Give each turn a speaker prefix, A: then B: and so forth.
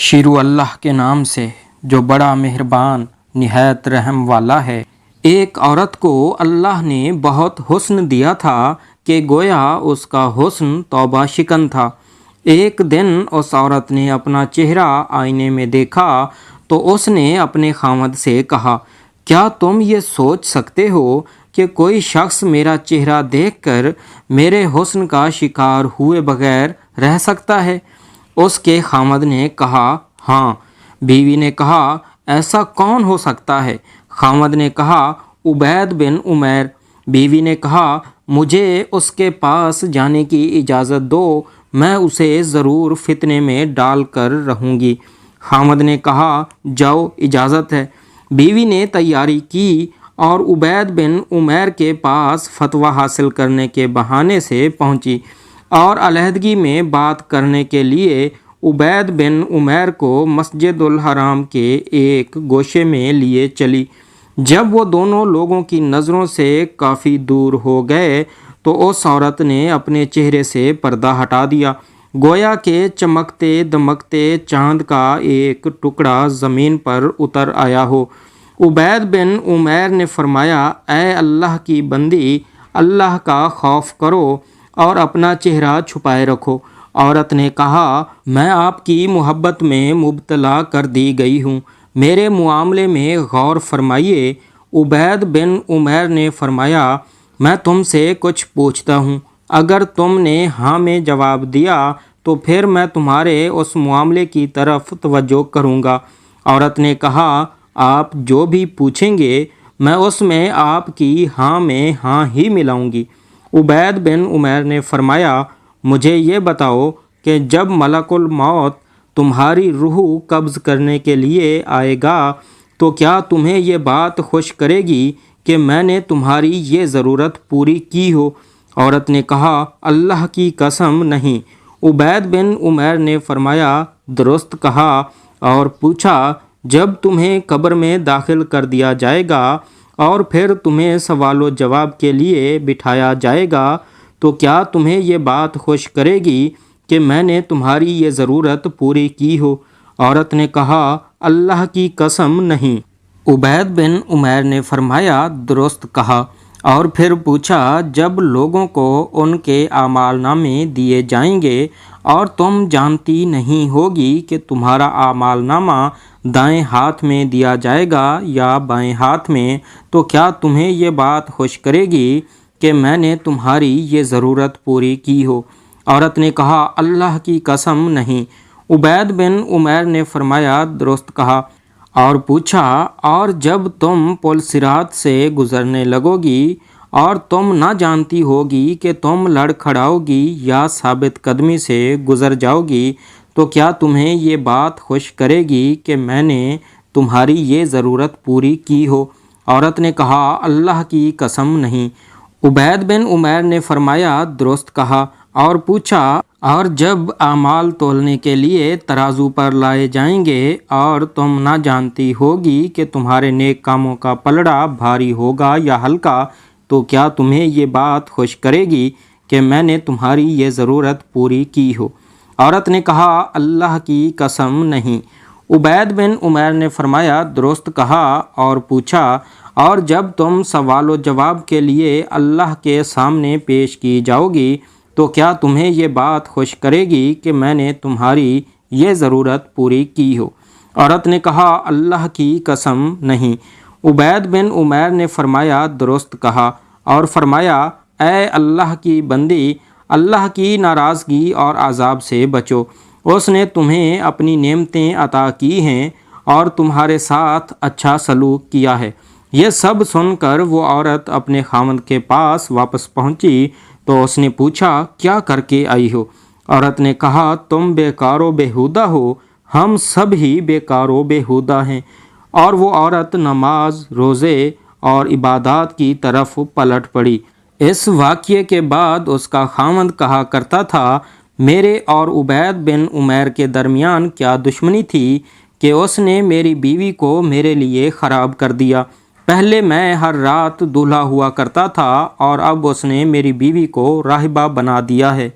A: شروع اللہ کے نام سے جو بڑا مہربان نہایت رحم والا ہے۔ ایک عورت کو اللہ نے بہت حسن دیا تھا کہ گویا اس کا حسن توبہ شکن تھا۔ ایک دن اس عورت نے اپنا چہرہ آئینے میں دیکھا تو اس نے اپنے خاوند سے کہا، کیا تم یہ سوچ سکتے ہو کہ کوئی شخص میرا چہرہ دیکھ کر میرے حسن کا شکار ہوئے بغیر رہ سکتا ہے؟ اس کے خاوند نے کہا، ہاں۔ بیوی نے کہا، ایسا کون ہو سکتا ہے؟ خاوند نے کہا، عبید بن عمیر۔ بیوی نے کہا، مجھے اس کے پاس جانے کی اجازت دو، میں اسے ضرور فتنے میں ڈال کر رہوں گی۔ خاوند نے کہا، جاؤ، اجازت ہے۔ بیوی نے تیاری کی اور عبید بن عمیر کے پاس فتویٰ حاصل کرنے کے بہانے سے پہنچی اور علیحدگی میں بات کرنے کے لیے عبید بن عمیر کو مسجد الحرام کے ایک گوشے میں لیے چلی۔ جب وہ دونوں لوگوں کی نظروں سے کافی دور ہو گئے تو اس عورت نے اپنے چہرے سے پردہ ہٹا دیا، گویا کہ چمکتے دمکتے چاند کا ایک ٹکڑا زمین پر اتر آیا ہو۔ عبید بن عمیر نے فرمایا، اے اللہ کی بندی، اللہ کا خوف کرو اور اپنا چہرہ چھپائے رکھو۔ عورت نے کہا، میں آپ کی محبت میں مبتلا کر دی گئی ہوں، میرے معاملے میں غور فرمائیے۔ عبید بن عمیر نے فرمایا، میں تم سے کچھ پوچھتا ہوں، اگر تم نے ہاں میں جواب دیا تو پھر میں تمہارے اس معاملے کی طرف توجہ کروں گا۔ عورت نے کہا، آپ جو بھی پوچھیں گے میں اس میں آپ کی ہاں میں ہاں ہی ملاؤں گی۔ عبید بن عمیر نے فرمایا، مجھے یہ بتاؤ کہ جب ملک الموت تمہاری روح قبض کرنے کے لیے آئے گا تو کیا تمہیں یہ بات خوش کرے گی کہ میں نے تمہاری یہ ضرورت پوری کی ہو؟ عورت نے کہا، اللہ کی قسم نہیں۔ عبید بن عمیر نے فرمایا، درست کہا، اور پوچھا، جب تمہیں قبر میں داخل کر دیا جائے گا اور پھر تمہیں سوال و جواب کے لیے بٹھایا جائے گا تو کیا تمہیں یہ بات خوش کرے گی کہ میں نے تمہاری یہ ضرورت پوری کی ہو؟ عورت نے کہا، اللہ کی قسم نہیں۔ عبید بن عمیر نے فرمایا، درست کہا، اور پھر پوچھا، جب لوگوں کو ان کے اعمال نامے دیے جائیں گے اور تم جانتی نہیں ہوگی کہ تمہارا اعمال نامہ دائیں ہاتھ میں دیا جائے گا یا بائیں ہاتھ میں، تو کیا تمہیں یہ بات خوش کرے گی کہ میں نے تمہاری یہ ضرورت پوری کی ہو؟ عورت نے کہا، اللہ کی قسم نہیں۔ عبید بن عمیر نے فرمایا، درست کہا، اور پوچھا، اور جب تم پل صراط سے گزرنے لگو گی اور تم نہ جانتی ہوگی کہ تم لڑکھڑاؤ گی یا ثابت قدمی سے گزر جاؤ گی تو کیا تمہیں یہ بات خوش کرے گی کہ میں نے تمہاری یہ ضرورت پوری کی ہو؟ عورت نے کہا، اللہ کی قسم نہیں۔ عبید بن عمیر نے فرمایا، درست کہا، اور پوچھا، اور جب اعمال تولنے کے لیے ترازو پر لائے جائیں گے اور تم نہ جانتی ہوگی کہ تمہارے نیک کاموں کا پلڑا بھاری ہوگا یا ہلکا تو کیا تمہیں یہ بات خوش کرے گی کہ میں نے تمہاری یہ ضرورت پوری کی ہو؟ عورت نے کہا، اللہ کی قسم نہیں۔ عبید بن عمیر نے فرمایا، درست کہا، اور پوچھا، اور جب تم سوال و جواب کے لیے اللہ کے سامنے پیش کی جاؤ گی تو کیا تمہیں یہ بات خوش کرے گی کہ میں نے تمہاری یہ ضرورت پوری کی ہو؟ عورت نے کہا، اللہ کی قسم نہیں۔ عبید بن عمیر نے فرمایا، درست کہا، اور فرمایا، اے اللہ کی بندی، اللہ کی ناراضگی اور عذاب سے بچو۔ اس نے تمہیں اپنی نعمتیں عطا کی ہیں اور تمہارے ساتھ اچھا سلوک کیا ہے۔ یہ سب سن کر وہ عورت اپنے خاوند کے پاس واپس پہنچی تو اس نے پوچھا، کیا کر کے آئی ہو؟ عورت نے کہا، تم بیکار و بیہودہ ہو، ہم سب ہی بیکار و بیہودہ ہیں۔ اور وہ عورت نماز، روزے اور عبادات کی طرف پلٹ پڑی۔ اس واقعے کے بعد اس کا خاوند کہا کرتا تھا، میرے اور عبید بن عمیر کے درمیان کیا دشمنی تھی کہ اس نے میری بیوی کو میرے لیے خراب کر دیا۔ پہلے میں ہر رات دولہا ہوا کرتا تھا اور اب اس نے میری بیوی کو راہبہ بنا دیا ہے۔